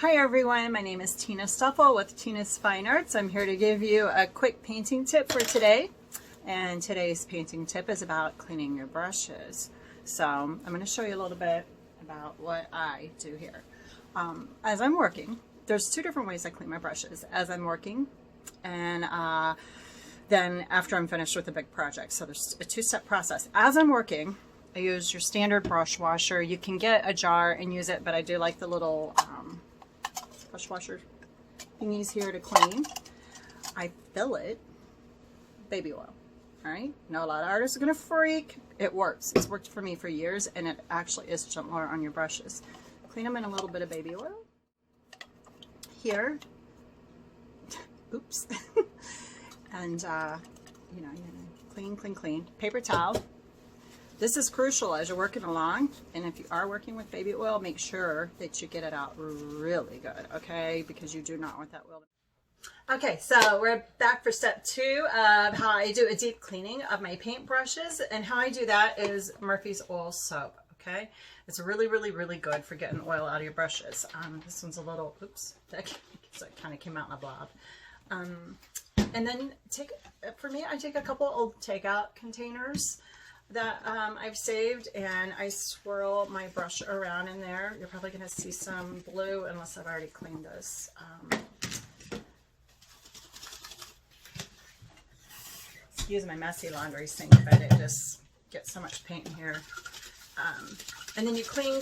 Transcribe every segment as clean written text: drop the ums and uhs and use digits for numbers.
Hi everyone, my name is Tina Stuffel with Tina's Fine Arts. I'm here to give you a quick painting tip for today. And today's painting tip is about cleaning your brushes. So I'm going to show you a little bit about what I do here. As I'm working, there's two different ways I clean my brushes. As I'm working and then after I'm finished with a big project. So there's a two-step process. As I'm working, I use your standard brush washer. You can get a jar and use it, but I do like the little brush washer thingies here to clean. I fill it baby oil. All right. Now a lot of artists are gonna freak. It works. It's worked for me for years, and it actually is gentler on your brushes. Clean them in a little bit of baby oil. Here. Oops. And you know, clean. Paper towel. This is crucial as you're working along, and if you are working with baby oil, make sure that you get it out really good, okay? Because you do not want that oil. Okay, so we're back for step 2 of how I do a deep cleaning of my paint brushes, and how I do that is Murphy's Oil Soap, okay? It's really good for getting oil out of your brushes. This one's a little, oops, that kind of came out in a blob. And then for me, I take a couple old takeout containers that I've saved, and I swirl my brush around in there. You're probably going to see some blue unless I've already cleaned this. Excuse my messy laundry sink, but it just gets so much paint in here. And then you clean.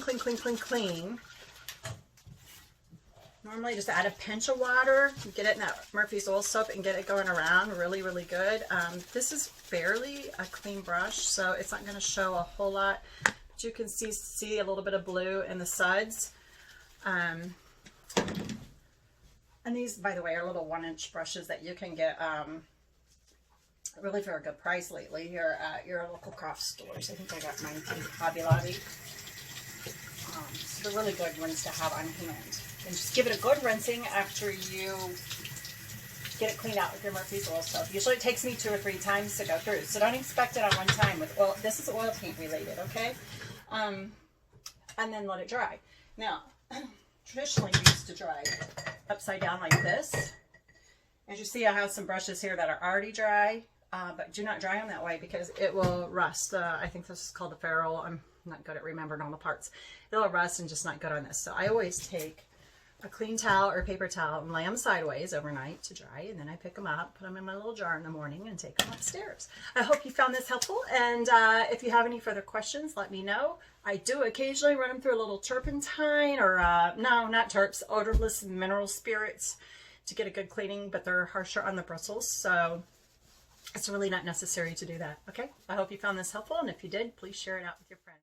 Normally just add a pinch of water, get it in that Murphy's Oil Soap and get it going around really good. This is fairly a clean brush, so it's not going to show a whole lot, but you can see a little bit of blue in the suds. And these, by the way, are little 1-inch brushes that you can get really for a good price lately here at your local craft stores. I think I got mine from Hobby Lobby. So they're really good ones to have on hand. And just give it a good rinsing after you get it cleaned out with your Murphy's Oil Soap. Usually it takes me 2 or 3 times to go through, so don't expect it on one time with oil. This is oil paint related, okay? And then let it dry. Now, traditionally we used to dry upside down like this. As you see, I have some brushes here that are already dry, but do not dry them that way because it will rust. I think this is called the ferrule. I'm not good at remembering all the parts. It'll rust and just not good on this. So I always take a clean towel or paper towel and lay them sideways overnight to dry, and then I pick them up, put them in my little jar in the morning, and take them upstairs. I hope you found this helpful, and if you have any further questions, let me know. I do occasionally run them through a little turpentine, or no, not terps, odorless mineral spirits to get a good cleaning, but they're harsher on the bristles, so it's really not necessary to do that. Okay, I hope you found this helpful, and if you did, please share it out with your friends.